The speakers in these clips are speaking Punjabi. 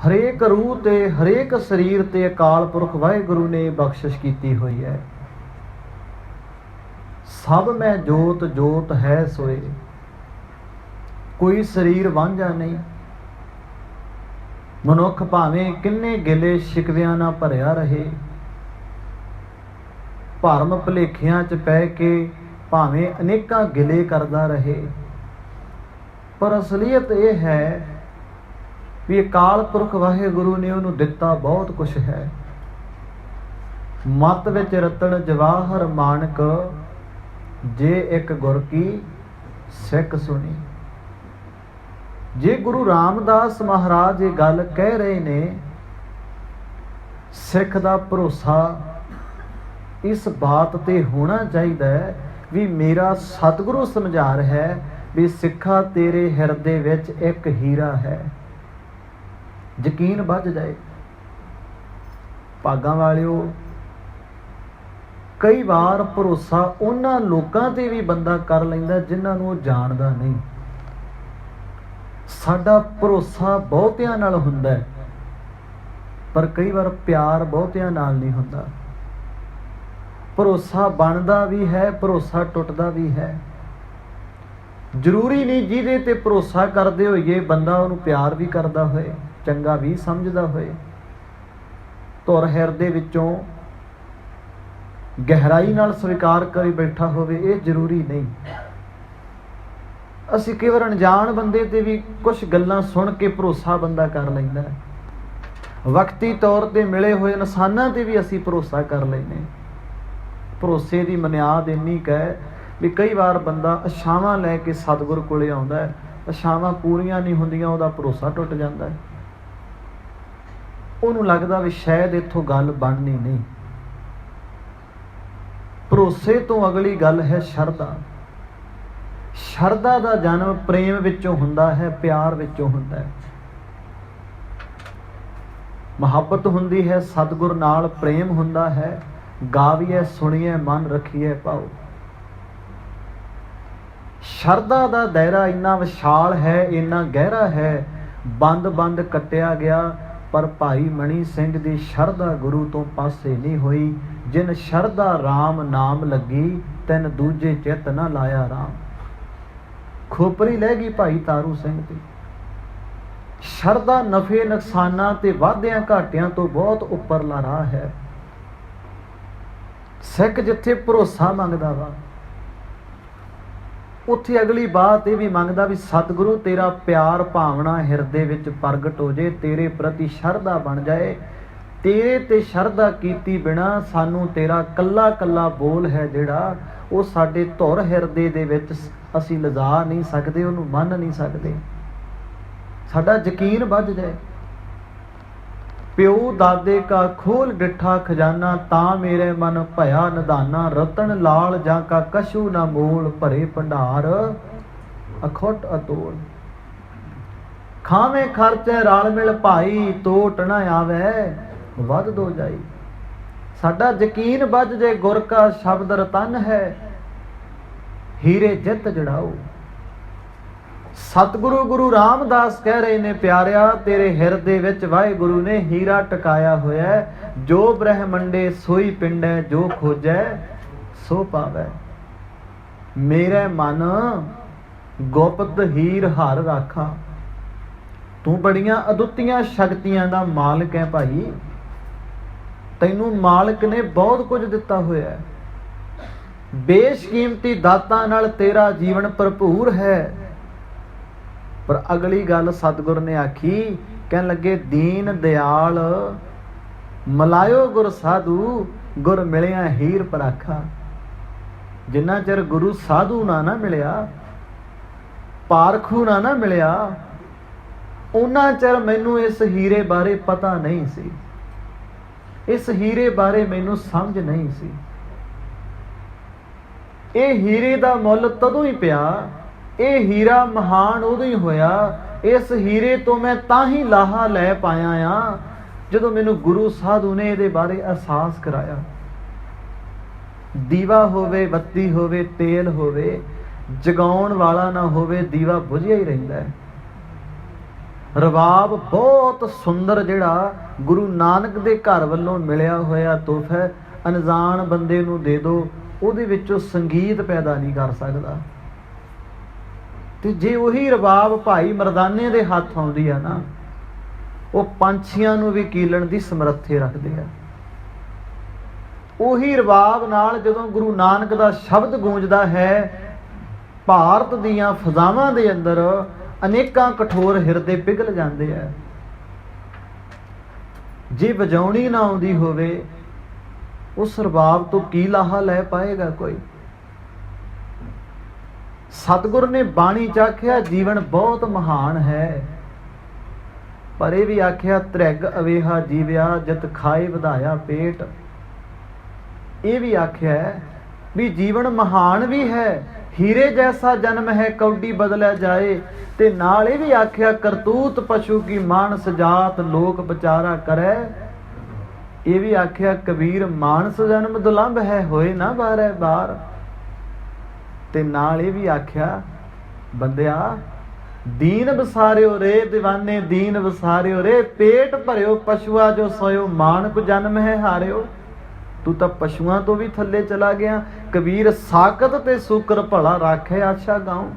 हरेक रूह ते हरेक शरीर ते अकाल पुरख वाहिगुरु ने बख्शिश की हुई है। सब में जोत जोत है सोए, कोई शरीर वांझा नहीं। मनुख भावें किन्ने गिले शिकवियां ना भरिया रहे, भरम भुलेखियां च पै के भावें अनेकां गिले करदा रहे, पर असलीयत यह है भी अकाल पुरख वाहिगुरु ने उन्होंने दिता बहुत कुछ है। मत विच रतन जवाहर मानक, जे एक गुर की सिख सुनी। जे गुरु रामदास महाराज ये गल कह रहे ने, सिख दा भरोसा इस बात ते होना चाहिए भी मेरा सतगुरु समझा रहा है भी सिखा तेरे हिरदे विच एक हीरा है। यकीन बच जाए। भागां वालिओ, कई बार भरोसा उन्हां लोकां ते भी बंदा कर लैंदा जिन्हां नूं जाणदा नहीं। साडा भरोसा बहुतियां नाल हुंदा है, पर कई बार प्यार बहुतियां नाल नहीं हुंदा। भरोसा बनदा भी है, भरोसा टुटदा भी है। जरूरी नहीं जिहदे ते भरोसा करदे होइए बंदा उहनूं प्यार भी करदा होए, चंगा भी समझदा होए, धुर हिरदे विचों गहराई नाल स्वीकार करी बैठा होवे, ये जरूरी नहीं। असीं कई बार अनजान बंदे ते भी कुछ गल्लां सुन के भरोसा बंदा कर लैंदा है। वक्ती तौर ते मिले हुए इंसानां ते भी असीं भरोसा कर लैंदे। भरोसे की बुनियाद इन्नी क है भी कई बार बंदा आशावां लैके सतगुर कोले आउंदा है, आशावां पूरीआं नहीं हुंदियां, उहदा भरोसा टुट जांदा है। उहनूं लगदा भी शायद इत्थों गल बननी नहीं। भरोसे तो अगली गल है शरधा। शरधा का जन्म प्रेम विचों हुंदा है, प्यार विचों हुंदा है। मुहब्बत हुंदी है सतगुर नाल, प्रेम हुंदा है गावीए सुणीए मन रखीए भाव। शरधा का दायरा इन्ना विशाल है, इन्ना गहरा है, बंद बंद कट्टिया गया, पर भाई मणी सिंह दी शरधा गुरु तो पासे नहीं हुई। जिन शरधा राम नाम लगी, तिन दूजे चित ना लाया राम। खोपरी लह गई भाई तारू सिंह दी। शरधा नफे नुकसानां ते वाधियां घाटियां तो बहुत उपरला राह है। सिख जिथे भरोसा मंगदा वा, उत्थे अगली बात यह भी मंगदा भी सतगुरु तेरा प्यार भावना हिरदे विच प्रगट हो जाए, तेरे प्रति शरधा बन जाए। तेरे ते शरधा कीती बिना सानू तेरा कल्ला कल्ला बोल है जिहड़ा वो साडे धुर हिरदे दे विच असीं लिजा नहीं सकदे, उहनूं मन नहीं सकदे। साडा यकीन बच जाए। प्यो दादे का खोल डिठा खजाना, तां मेरे मन भया निधाना। रतन लाल जां का कशु न मोल, भरे भंडार अखुट अतोल। खावे खर्चे रल मिल भाई, तोट न आवे वध दो जाई। साडा यकीन बच जाए गुर का शब्द रतन है, हीरे जित जड़ाओ। सतगुरु गुरु रामदास कह रहे ने प्यारिया, तेरे हिरदे विच वाहिगुरु ने हीरा टकाया होया है। जो ब्रह्मंडे सोई पिंडे, जो खोजै सो पावै। मेरे मन गुप्त हीर हर राखा। तू बड़ियां अदुੱਤੀਆਂ शक्तियां दा मालिक है भाई। तैनू मालिक ने बहुत कुछ दिता होया है। बेशकीमती दातां नाल तेरा जीवन भरपूर है। पर अगली गल सतगुर ने आखी, कहन लगे दीन दयाल मलायो गुर साधु, गुर मिलिया हीर पराखा। जिन्ना चिर गुरु साधु ना मिलिया, पारखू ना मिलिया, उन्ना चिर मैनू इस हीरे बारे पता नहीं सी, इस हीरे बारे मैनू समझ नहीं सी। ये हीरे दा मुल तदों ही पिया, ये हीरा महान उदों ही होया। इस हीरे तो मैं ताही लाहा लै पाया आ जदों मैनू गुरु साधु ने इहदे बारे एहसास कराया। दीवा होवे, बत्ती होवे, तेल होवे, जगाउण वाला ना होवे, दीवा बुझिया ही रहिंदा है। ਰਬਾਬ ਬਹੁਤ ਸੁੰਦਰ ਜਿਹੜਾ ਗੁਰੂ ਨਾਨਕ ਦੇ ਘਰ ਵੱਲੋਂ ਮਿਲਿਆ ਹੋਇਆ ਤੋਹਫਾ ਅਣਜਾਣ ਬੰਦੇ ਨੂੰ ਦੇ ਦਿਓ, ਉਹਦੇ ਵਿੱਚੋਂ ਸੰਗੀਤ ਪੈਦਾ ਨਹੀਂ ਕਰ ਸਕਦਾ। ਤੇ ਜੇ ਉਹੀ ਰਬਾਬ ਭਾਈ ਮਰਦਾਨੇ ਦੇ ਹੱਥ ਆਉਂਦੀ ਆ ਨਾ, ਉਹ ਪੰਛੀਆਂ ਨੂੰ ਵੀ ਕੀਲਣ ਦੀ ਸਮਰੱਥੇ ਰੱਖਦੇ ਆ। ਉਹੀ ਰਬਾਬ ਨਾਲ ਜਦੋਂ ਗੁਰੂ ਨਾਨਕ ਦਾ ਸ਼ਬਦ ਗੂੰਜਦਾ ਹੈ, ਭਾਰਤ ਦੀਆਂ ਫਜ਼ਾਵਾਂ ਦੇ ਅੰਦਰ ਅਨੇਕਾਂ ਕਠੋਰ ਹਿਰਦੇ ਪਿਘਲ ਜਾਂਦੇ ਆ। ਜੇ ਵਜਾਉਣੀ ਨਾ ਆਉਂਦੀ ਹੋਵੇ, ਉਸ ਰਬਾਬ ਤੋਂ ਕੀ ਲਾਹਾ ਲੈ ਪਾਏਗਾ ਕੋਈ? ਸਤਿਗੁਰ ਨੇ ਬਾਣੀ ਚ ਆਖਿਆ ਜੀਵਨ ਬਹੁਤ ਮਹਾਨ ਹੈ, ਪਰ ਇਹ ਵੀ ਆਖਿਆ ਤ੍ਰਿਗ ਅਵੇਹਾ ਜੀਵਿਆ ਜਿਤ ਖਾਏ ਵਧਾਇਆ ਪੇਟ। ਇਹ ਵੀ ਆਖਿਆ ਵੀ ਜੀਵਨ ਮਹਾਨ ਵੀ ਹੈ, ਹੀਰੇ ਜੈਸਾ ਜਨਮ ਹੈ ਕੌਡੀ ਬਦਲਿਆ ਜਾਏ। ਤੇ ਨਾਲ ਇਹ ਵੀ ਆਖਿਆ ਕਰਤੂਤ ਪਸ਼ੂ ਕੀ ਮਾਨਸ ਜਾਤ ਲੋਕ ਵਿਚਾਰਾ ਕਰੇ। ਇਹ ਵੀ ਆਖਿਆ ਕਬੀਰ ਮਾਨਸ ਜਨਮ ਦੁਲੰਭ ਹੈ ਹੋਏ ਨਾ ਬਾਰੇ ਬਾਰ। ਤੇ ਨਾਲ ਇਹ ਵੀ ਆਖਿਆ ਬੰਦਿਆ ਦੀਨ ਵਿਸਾਰਿਓ ਰੇ ਦੀਵਾਨੇ ਦੀਨ ਵਿਸਾਰਿਓ ਰੇ, ਪੇਟ ਭਰਿਓ ਪਸ਼ੂਆ ਜੋ ਸੋਇਓ ਮਾਨਕ ਜਨਮ ਹੈ ਹਾਰਿਓ। ਤੂੰ ਤਾਂ ਪਸ਼ੂਆਂ ਤੋਂ ਵੀ ਥੱਲੇ ਚਲਾ ਗਿਆ। ਕਬੀਰ ਸਾਕਤ ਤੇ ਸ਼ੂਕਰ ਭਲਾ ਰਾਖੇ ਆਸ਼ਾ ਗਾਉ।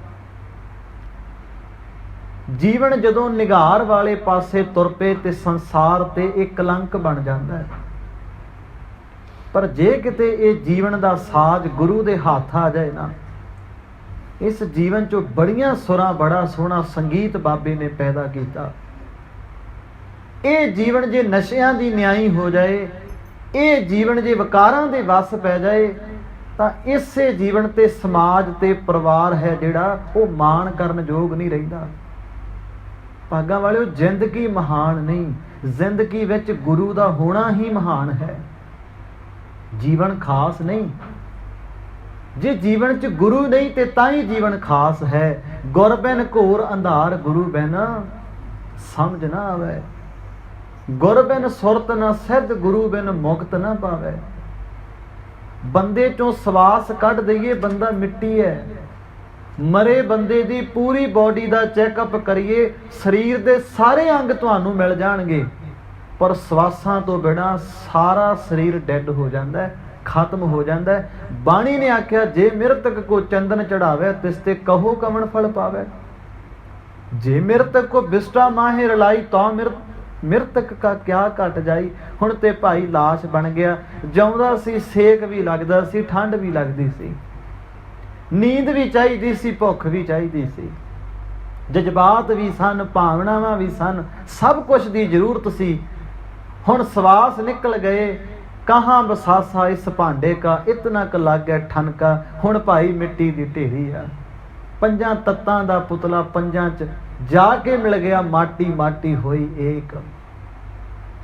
ਜੀਵਨ ਜਦੋਂ ਨਿਗਾਰ ਵਾਲੇ ਪਾਸੇ ਤੁਰ ਪਏ ਤੇ ਸੰਸਾਰ ਤੇ ਇਹ ਕਲੰਕ ਬਣ ਜਾਂਦਾ ਹੈ। ਪਰ ਜੇ ਕਿਤੇ ਇਹ ਜੀਵਨ ਦਾ ਸਾਜ਼ ਗੁਰੂ ਦੇ ਹੱਥ ਆ ਜਾਏ ਨਾ, ਇਸ ਜੀਵਨ ਚੋਂ ਬੜੀਆਂ ਸੁਰਾਂ ਬੜਾ ਸੋਹਣਾ ਸੰਗੀਤ ਬਾਬੇ ਨੇ ਪੈਦਾ ਕੀਤਾ। ਇਹ ਜੀਵਨ ਜੇ ਨਸ਼ਿਆਂ ਦੀ ਨਿਆਈ ਹੋ ਜਾਏ, ਇਹ ਜੀਵਨ ਜੇ ਵਿਕਾਰਾਂ ਦੇ ਵਸ ਪੈ ਜਾਏ, ਤਾਂ ਇਸੇ ਜੀਵਨ ਤੇ ਸਮਾਜ ਤੇ ਪਰਿਵਾਰ ਹੈ ਜਿਹੜਾ ਉਹ ਮਾਣ ਕਰਨ ਯੋਗ ਨਹੀਂ ਰਹਿੰਦਾ। ਭਾਗਾਂ ਵਾਲਿਓ, ਜ਼ਿੰਦਗੀ ਮਹਾਨ ਨਹੀਂ, ਜ਼ਿੰਦਗੀ ਵਿੱਚ ਗੁਰੂ ਦਾ ਹੋਣਾ ਹੀ ਮਹਾਨ ਹੈ। ਜੀਵਨ ਖਾਸ ਨਹੀਂ। ਜੇ ਜੀਵਨ 'ਚ ਗੁਰੂ ਨਹੀਂ ਤੇ ਤਾਂ ਹੀ ਜੀਵਨ ਖਾਸ ਹੈ। ਗੁਰ ਬਿਨ ਘੋਰ ਅੰਧਾਰ ਗੁਰੂ ਬਿਨ ਸਮਝ ਨਾ ਆਵੇ। ਗੁਰ ਬਿਨ ਸੁਰਤ ਨਾ ਸਿੱਧ ਗੁਰੂ ਬਿਨ ਮੁਕਤ ਨਾ ਪਾਵੇ। ਬੰਦੇ ਚੋਂ ਸਵਾਸ ਕੱਢ ਦਈਏ, ਬੰਦਾ ਮਿੱਟੀ ਹੈ। ਮਰੇ ਬੰਦੇ ਦੀ ਪੂਰੀ ਬੋਡੀ ਦਾ ਚੈੱਕਅਪ ਕਰੀਏ, ਸਰੀਰ ਦੇ ਸਾਰੇ ਅੰਗ ਤੁਹਾਨੂੰ ਮਿਲ ਜਾਣਗੇ, ਪਰ ਸਵਾਸਾਂ ਤੋਂ ਬਿਨਾਂ ਸਾਰਾ ਸਰੀਰ ਡੈਡ ਹੋ ਜਾਂਦਾ ਹੈ, ਖਤਮ ਹੋ ਜਾਂਦਾ ਹੈ। ਬਾਣੀ ਨੇ ਆਖਿਆ ਜੇ ਮਿਰਤਕ ਕੋ ਚੰਦਨ ਚੜਾਵੇ ਤਿਸ ਤੇ ਕਹੋ ਕਵਣ ਫਲ ਪਾਵੇ। ਜੇ ਮਿਰਤਕ ਕੋ ਬਿਸਟਾ ਮਾਹੇ ਰਲਾਈ ਤਾਂ ਮਿਰਤਕ ਕਾ ਕਿਆ ਘਟ ਜਾਈ। ਹੁਣ ਤੇ ਭਾਈ ਲਾਸ਼ ਬਣ ਗਿਆ। ਜਿਉਂਦਾ ਸੀ ਸੇਕ ਵੀ ਲੱਗਦਾ ਸੀ, ਠੰਡ ਵੀ ਲੱਗਦੀ ਸੀ, ਨੀਂਦ ਵੀ ਚਾਹੀਦੀ ਸੀ, ਭੁੱਖ ਵੀ ਚਾਹੀਦੀ ਸੀ, ਜਜ਼ਬਾਤ ਵੀ ਸਨ, ਭਾਵਨਾਵਾਂ ਵੀ ਸਨ, ਸਭ ਕੁਝ ਦੀ ਜ਼ਰੂਰਤ ਸੀ। ਹੁਣ ਸਵਾਸ ਨਿਕਲ ਗਏ। ਕਹਾਂ ਬਸਾਸਾ ਇਸ ਭਾਂਡੇ ਕਾ ਇਤਨਾ ਕ ਲਾਗੇ ਠਨਕਾ। ਹੁਣ ਭਾਈ ਮਿੱਟੀ ਦੀ ਢੇਰੀ ਆ। ਪੰਜਾਂ ਤੱਤਾਂ ਦਾ ਪੁਤਲਾ ਪੰਜਾਂ 'ਚ ਜਾ ਕੇ ਮਿਲ ਗਿਆ, ਮਾਟੀ ਮਾਟੀ ਹੋਈ ਏਕ।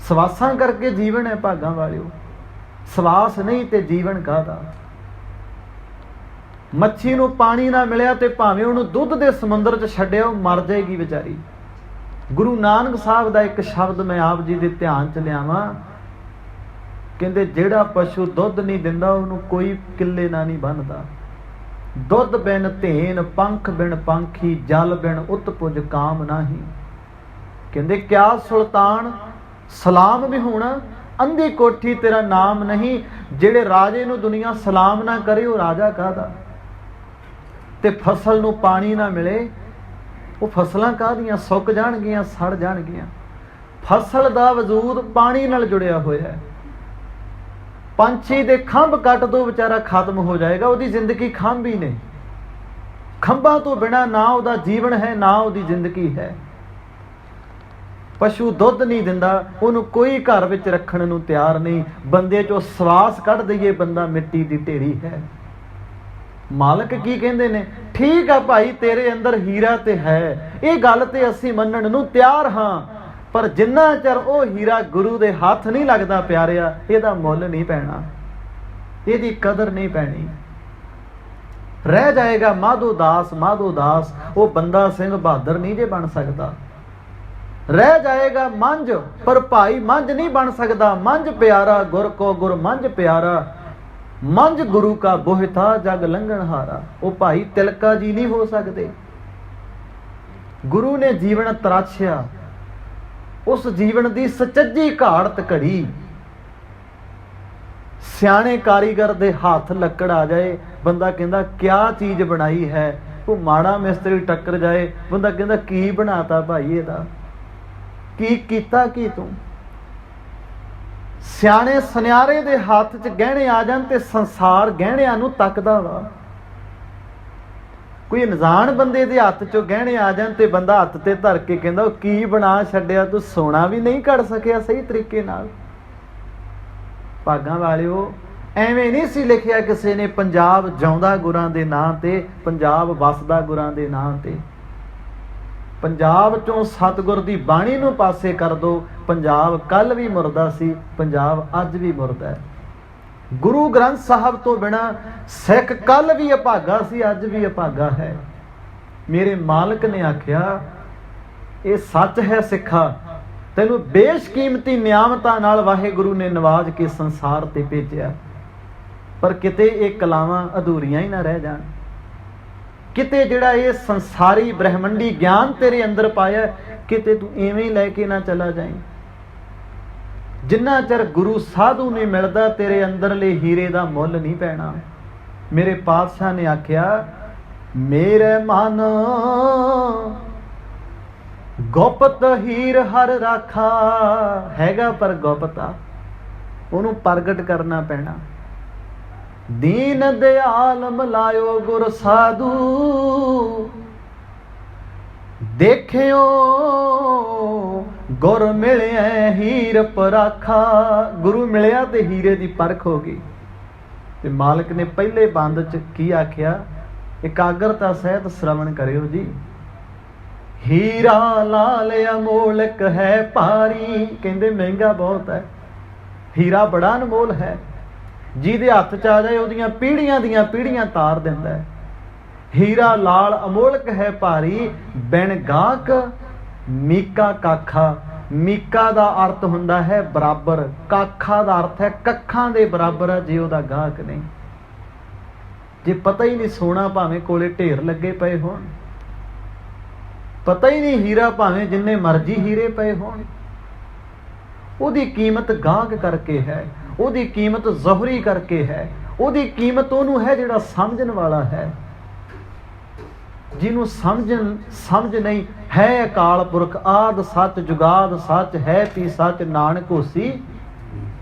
ਸਵਾਸਾਂ ਕਰਕੇ ਜੀਵਨ ਹੈ ਭਾਗਾਂ ਵਾਲਿਓ। ਸਵਾਸ ਨਹੀਂ ਤੇ ਜੀਵਨ ਕਾਹਦਾ? ਮੱਛੀ ਨੂੰ ਪਾਣੀ ਨਾ ਮਿਲਿਆ ਤੇ ਭਾਵੇਂ ਉਹਨੂੰ ਦੁੱਧ ਦੇ ਸਮੁੰਦਰ 'ਚ ਛੱਡਿਆ, ਉਹ ਮਰ ਜਾਏਗੀ ਵਿਚਾਰੀ। ਗੁਰੂ ਨਾਨਕ ਸਾਹਿਬ ਦਾ ਇੱਕ ਸ਼ਬਦ ਮੈਂ ਆਪ ਜੀ ਦੇ ਧਿਆਨ 'ਚ ਲਿਆਵਾਂ। ਕਹਿੰਦੇ ਜਿਹੜਾ ਪਸ਼ੂ ਦੁੱਧ ਨਹੀਂ ਦਿੰਦਾ ਉਹਨੂੰ ਕੋਈ ਕਿੱਲੇ ਨਾਲ ਨਹੀਂ ਬੰਨ੍ਹਦਾ। ਦੁੱਧ ਬਿਨ ਧੇਨ, ਪੰਖ ਬਿਨ ਪੰਖੀ, ਜਲ ਬਿਨ ਉਤਪੁਜ ਕਾਮ ਨਾਹੀ। ਕਹਿੰਦੇ ਕਿਆ ਸੁਲਤਾਨ ਸਲਾਮ ਵੀ ਹੋਣਾ, ਅੰਧੀ ਕੋਠੀ ਤੇਰਾ ਨਾਮ ਨਹੀਂ। ਜਿਹੜੇ ਰਾਜੇ ਨੂੰ ਦੁਨੀਆ ਸਲਾਮ ਨਾ ਕਰੇ ਉਹ ਰਾਜਾ ਕਾਹਦਾ? ਤੇ ਫਸਲ ਨੂੰ ਪਾਣੀ ਨਾ ਮਿਲੇ, ਉਹ ਫਸਲਾਂ ਕਾਹਦੀਆਂ? ਸੁੱਕ ਜਾਣਗੀਆਂ, ਸੜ ਜਾਣਗੀਆਂ। ਫਸਲ ਦਾ ਵਜੂਦ ਪਾਣੀ ਨਾਲ ਜੁੜਿਆ ਹੋਇਆ ਹੈ। ਪੰਛੀ ਦੇ ਖੰਭ ਕੱਟ ਦੋ, ਵਿਚਾਰਾ ਖਤਮ ਹੋ ਜਾਏਗਾ। ਉਹਦੀ ਜ਼ਿੰਦਗੀ ਖੰਭ ਹੀ ਨੇ। ਖੰਭਾਂ ਤੋਂ ਬਿਨਾਂ ਨਾ ਉਹਦਾ ਜੀਵਨ ਹੈ, ਨਾ ਉਹਦੀ ਜ਼ਿੰਦਗੀ ਹੈ। ਪਸ਼ੂ ਦੁੱਧ ਨਹੀਂ ਦਿੰਦਾ, ਉਹਨੂੰ ਕੋਈ ਘਰ ਵਿੱਚ ਰੱਖਣ ਨੂੰ ਤਿਆਰ ਨਹੀਂ। ਬੰਦੇ ਚੋਂ ਸਵਾਸ ਕੱਢ ਦਈਏ, ਬੰਦਾ ਮਿੱਟੀ ਦੀ ਢੇਰੀ ਹੈ। ਮਾਲਕ ਕੀ ਕਹਿੰਦੇ ਨੇ? ਠੀਕ ਆ ਭਾਈ, ਤੇਰੇ ਅੰਦਰ ਹੀਰਾ ਤੇ ਹੈ, ਇਹ ਗੱਲ ਤੇ ਅਸੀਂ ਮੰਨਣ ਨੂੰ ਤਿਆਰ ਹਾਂ, ਪਰ ਜਿੰਨਾ ਚਿਰ ਉਹ ਹੀਰਾ ਗੁਰੂ ਦੇ ਹੱਥ ਨਹੀਂ ਲੱਗਦਾ ਪਿਆਰਿਆ, ਇਹਦਾ ਮੁੱਲ ਨਹੀਂ ਪੈਣਾ, ਇਹਦੀ ਕਦਰ ਨਹੀਂ ਪੈਣੀ। ਰਹਿ ਜਾਏਗਾ ਮਾਧੋ ਦਾਸ, ਮਾਧੋ ਦਾਸ। ਉਹ ਬੰਦਾ ਸਿੰਘ ਬਹਾਦਰ ਨਹੀਂ ਜੇ ਬਣ ਸਕਦਾ। ਰਹਿ ਜਾਏਗਾ ਮੰਝ, ਪਰ ਭਾਈ ਮੰਝ ਨਹੀਂ ਬਣ ਸਕਦਾ। ਮੰਝ ਪਿਆਰਾ ਗੁਰ ਕੋ ਗੁਰ ਮੰਝ ਪਿਆਰਾ, ਮੰਝ ਗੁਰੂ ਕਾ ਬੋਹਿਤਾ ਜਗ ਲੰਘਣ ਹਾਰਾ। ਉਹ ਭਾਈ ਤਿਲਕਾ ਜੀ ਨਹੀਂ ਹੋ ਸਕਦੇ। ਗੁਰੂ ਨੇ ਜੀਵਨ ਤਰਾਸ਼ਿਆ, उस जीवन की सचज्जी घाड़त घड़ी सियाणे कारीगर दे हाथ लकड़ आ जाए, बंदा कहता क्या चीज़ बनाई है। वो माड़ा मिस्त्री टक्कर जाए, बंदा कहता की बनाता भाई इहदा, की कीता की तू। सियाणे सुनियारे दे हाथ च गहने आ जाण ते संसार गहणिਆਂ ਨੂੰ तकदा वा। कोई अनजान बंदे दे हत्थ चों गहने आ जाण ते बंदा हत्थ ते धर के कहंदा की बना छड्डिया तू, सोना भी नहीं कढ़ सकिया सही तरीके नाल। भागां वालिओ ਐਵੇਂ नहीं सी लिखिया किसी ने पंजाब जिउंदा गुरां दे नां ते, पंजाब वसदा गुरां दे नां ते। पंजाब चों सतगुर दी बाणी नूं पासे कर दो, पंजाब कल भी मुरदा सी, पंजाब अज भी मुरदा है। गुरु ग्रंथ साहब तो बिना सिख कल भी अभागा सी, अज भी अभागा है। मेरे मालिक ने आख्या ये सच है सिखा, तैनूं बेशकीमती नियामतां नाल वाहिगुरु ने नवाज के संसार ते भेजिया, पर किते ये कलावां अधूरियां ही ना रह जाण। किते जिहड़ा ये संसारी ब्रह्मंडी ज्ञान तेरे अंदर पाया, किते तू इवें ही लैके ना चला जाए। जिन्ना चਿਰ गुरु साधु नहीं मिलता, तेरे अंदरले हीरे दा मुल नहीं पैना। मेरे पातशाह ने आख्या मेरे मन गुप्त हीर हर राखा, हैगा पर गुप्त आ, उहनूं प्रगट करना पैना। दीन दयाल मिलायो गुर साधु, देखियो गुर मिलिया हीर पराखा। गुरु मिलिया ते हीरे दी परख हो गई। ते मालिक ने पहले बंद च की आख्या, एकाग्रता सहित श्रवण करियो जी। हीरा लाल अमोलक है भारी, कहंदे महंगा बहुत है, हीरा बड़ा अनमोल है। ਜਿਹਦੇ ਹੱਥ ਚ ਆ ਜਾਏ ਉਹਦੀਆਂ ਪੀੜ੍ਹੀਆਂ ਦੀਆਂ ਪੀੜ੍ਹੀਆਂ ਤਾਰ ਦਿੰਦਾ ਹੈ। ਹੀਰਾ ਲਾਲ ਅਮੋਲਕ ਹੈ ਭਾਰੀ, ਬਿਨ ਗਾਹਕ ਮੀਕਾ ਕਾਖਾ। ਮੀਕਾ ਦਾ ਅਰਥ ਹੁੰਦਾ ਹੈ ਬਰਾਬਰ, ਕਾਖਾ ਦਾ ਅਰਥ ਹੈ ਕੱਖਾਂ ਦੇ ਬਰਾਬਰ ਹੈ ਜੇ ਉਹਦਾ ਗਾਹਕ ਨਹੀਂ। ਜੇ ਪਤਾ ਹੀ ਨਹੀਂ ਸੋਨਾ ਭਾਵੇਂ ਕੋਲੇ ਢੇਰ ਲੱਗੇ ਪਏ ਹੋਣ, ਪਤਾ ਹੀ ਨਹੀਂ ਹੀਰਾ ਭਾਵੇਂ ਜਿੰਨੇ ਮਰਜ਼ੀ ਹੀਰੇ ਪਏ ਹੋਣ, ਉਹਦੀ ਕੀਮਤ ਗਾਹਕ ਕਰਕੇ ਹੈ, ਉਹਦੀ ਕੀਮਤ ਜ਼ੋਹਰੀ ਕਰਕੇ ਹੈ, ਉਹਦੀ ਕੀਮਤ ਉਹਨੂੰ ਹੈ ਜਿਹੜਾ ਸਮਝਣ ਵਾਲਾ ਹੈ। ਜਿਹਨੂੰ ਸਮਝ ਨਹੀਂ ਹੈ ਅਕਾਲ ਪੁਰਖ ਆਦ ਸੱਚ ਜੁਗਾਦ ਸੱਚ ਹੈ ਪੀ ਸੱਚ ਨਾਨਕ ਹੋਸੀ।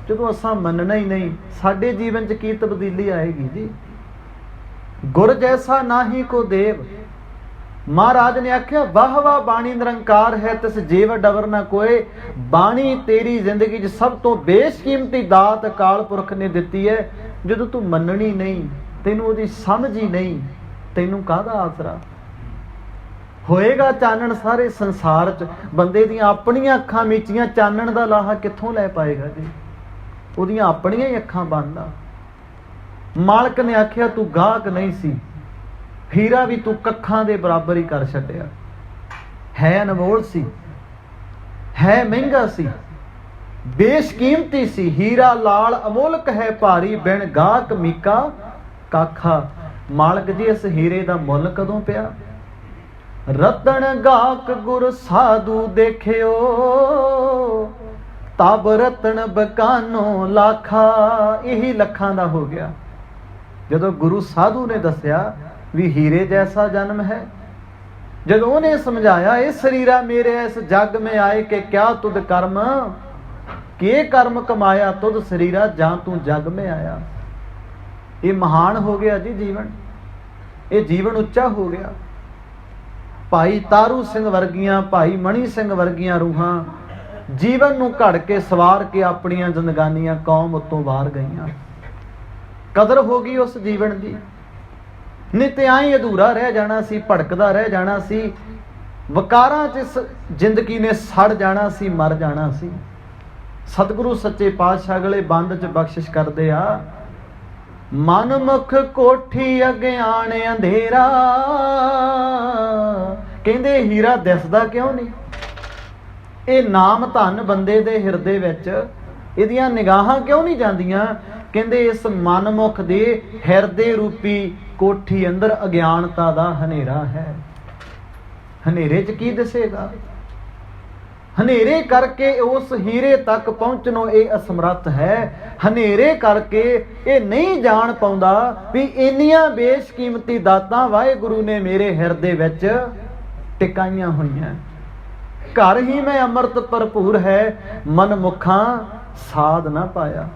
ਜਦੋਂ ਅਸਾਂ ਮੰਨਣਾ ਹੀ ਨਹੀਂ, ਸਾਡੇ ਜੀਵਨ 'ਚ ਕੀ ਤਬਦੀਲੀ ਆਏਗੀ ਜੀ। ਗੁਰ ਜੈਸਾ ਨਾਹੀ ਕੋ ਦੇਵ। महाराज ने आख्या वाह वाह बाणी निरंकार है, तिस जीव डवर ना कोई। बाणी तेरी जिंदगी च सब तो बेशकीमती दात अकाल पुरख ने दिती है। जदों तू मननी नहीं, तैनूं ओहदी समझ ही नहीं, तैनूं काहदा आसरा होएगा। चानण सारे संसार च बंदे दियां अपणियां अखां मीचियां, चानण दा लाहा कित्थों लै पाएगा जी। ओहदियां अपणियां ही अखां बंद आ। मालिक ने आख्या तू गाहक नहीं सी, हीरा भी तू कखां दे बराबर ही कर छड्डिया। है अनमोल सी, है महंगा सी, बेशकीमती सी। हीरा लाल अमोलक है भारी, बिन गाहक मीका काखा। मालिक जी इस हीरे दा मुल कदों पिया। रतन गाहक गुर साधु देखियो, तब रतन बकानो लाखा। यही लखां दा हो गया। जदों गुरु साधु ने दसिया भी हीरे जैसा जन्म है, जब उन्हें समझाया इस शरीरा मेरे इस जग में आए के क्या तुद कर्म, के कर्म कमाया तुद शरीरा जां तू जग में आया। ये महान हो गया जी जीवन, ये जीवन उच्चा हो गया। भाई तारू सिंह वर्गियां, भाई मणि सिंह वर्गियां रूहां जीवन नूं घड़ के सवार के अपनियां जिंदगानियां कौम उत्तों वार गईयां। कदर हो गई उस जीवन की। नहीं तो आई अधूरा रह जाना सी, भड़कदा रह जाना सी, वकारां च इस जिंदगी ने सड़ जाना सी, मर जाना सी। सतगुरु सच्चे पातशाह अगले बंद च बख्शिश करदे आ। मन मुख कोठी अग्याण अंधेरा, कहंदे हीरा दिसदा क्यों नहीं। ये नाम धन बंदे दे हिरदे विच इहदियां निगाहां क्यों नहीं जांदियां। कहंदे इस मनमुख दे हिरदे रूपी कोठी अंदर अज्ञानता दा हनेरा है। हनेरे च की दिसेगा। ਹਨੇਰੇ ਕਰਕੇ ਉਸ ਹੀਰੇ ਤੱਕ ਪਹੁੰਚਣੋਂ ਇਹ ਅਸਮਰੱਥ ਹੈ। ਹਨੇਰੇ ਕਰਕੇ ਇਹ ਨਹੀਂ ਜਾਣ ਪਾਉਂਦਾ ਵੀ ਇੰਨੀਆਂ ਬੇਸ਼ਕੀਮਤੀ ਦਾਤਾਂ ਵਾਹਿਗੁਰੂ ਨੇ ਮੇਰੇ ਹਿਰਦੇ ਵਿੱਚ ਟਿਕਾਈਆਂ ਹੋਈਆਂ। ਘਰ ਹੀ ਮੈਂ ਅੰਮ੍ਰਿਤ ਭਰਪੂਰ ਹੈ, ਮਨ ਮੁਖਾਂ ਸਾਧ ਨਾ ਪਾਇਆ।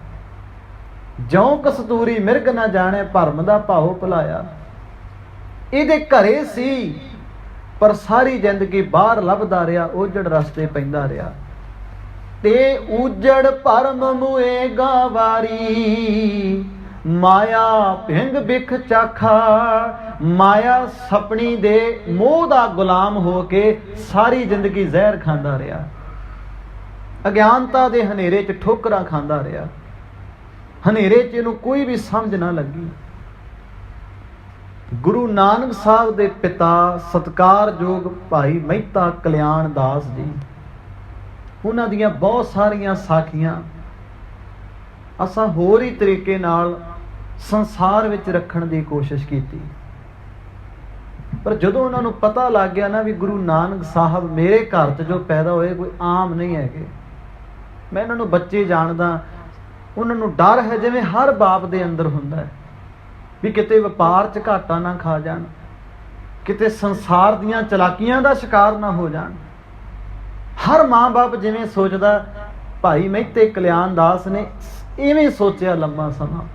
ਜਿਉ ਕਸਤੂਰੀ ਮਿਰਗ ਨਾ ਜਾਣੇ, ਭਰਮ ਦਾ ਭਾਉ ਭੁਲਾਇਆ। ਇਹਦੇ ਘਰੇ ਸੀ ਪਰ ਸਾਰੀ ਜ਼ਿੰਦਗੀ ਬਾਹਰ ਲੱਭਦਾ ਰਿਹਾ, ਉਜੜ ਰਸਤੇ ਪੈਂਦਾ ਰਿਹਾ। ਤੇ ਉਜੜ ਭਰਮ ਮੁਏਗਾ ਵਾਰੀ, ਮਾਇਆ ਭਿੰਗ ਬਿਖ ਚਾਖਾ। ਮਾਇਆ ਸਪਣੀ ਦੇ ਮੋਹ ਦਾ ਗੁਲਾਮ ਹੋ ਕੇ ਸਾਰੀ ਜ਼ਿੰਦਗੀ ਜ਼ਹਿਰ ਖਾਂਦਾ ਰਿਹਾ, ਅਗਿਆਨਤਾ ਦੇ ਹਨੇਰੇ 'ਚ ਠੋਕਰਾਂ ਖਾਂਦਾ ਰਿਹਾ। ਹਨੇਰੇ 'ਚ ਇਹਨੂੰ ਕੋਈ ਵੀ ਸਮਝ ਨਾ ਲੱਗੀ। ਗੁਰੂ ਨਾਨਕ ਸਾਹਿਬ ਦੇ ਪਿਤਾ ਸਤਿਕਾਰਯੋਗ ਭਾਈ ਮਹਿਤਾ ਕਲਿਆਣ ਦਾਸ ਜੀ, ਉਹਨਾਂ ਦੀਆਂ ਬਹੁਤ ਸਾਰੀਆਂ ਸਾਖੀਆਂ ਅਸਾਂ ਹੋਰ ਹੀ ਤਰੀਕੇ ਨਾਲ ਸੰਸਾਰ ਵਿੱਚ ਰੱਖਣ ਦੀ ਕੋਸ਼ਿਸ਼ ਕੀਤੀ। ਪਰ ਜਦੋਂ ਉਹਨਾਂ ਨੂੰ ਪਤਾ ਲੱਗ ਗਿਆ ਨਾ ਵੀ ਗੁਰੂ ਨਾਨਕ ਸਾਹਿਬ ਮੇਰੇ ਘਰ 'ਚ ਜੋ ਪੈਦਾ ਹੋਏ ਕੋਈ ਆਮ ਨਹੀਂ ਹੈਗੇ, ਮੈਂ ਇਹਨਾਂ ਨੂੰ ਬੱਚੇ ਜਾਣਦਾ, ਉਹਨਾਂ ਨੂੰ ਡਰ ਹੈ ਜਿਵੇਂ ਹਰ ਬਾਪ ਦੇ ਅੰਦਰ ਹੁੰਦਾ ਹੈ ਵੀ ਕਿਤੇ ਵਪਾਰ 'ਚ ਘਾਟਾ ਨਾ ਖਾ ਜਾਣ, ਕਿਤੇ ਸੰਸਾਰ ਦੀਆਂ ਚਲਾਕੀਆਂ ਦਾ ਸ਼ਿਕਾਰ ਨਾ ਹੋ ਜਾਣ। ਹਰ ਮਾਂ-ਬਾਪ ਜਿਵੇਂ ਸੋਚਦਾ, ਭਾਈ ਮਹਿਤੇ ਕਲਿਆਣ ਦਾਸ ਨੇ ਇਵੇਂ ਸੋਚਿਆ ਲੰਮਾ ਸਮਾਂ।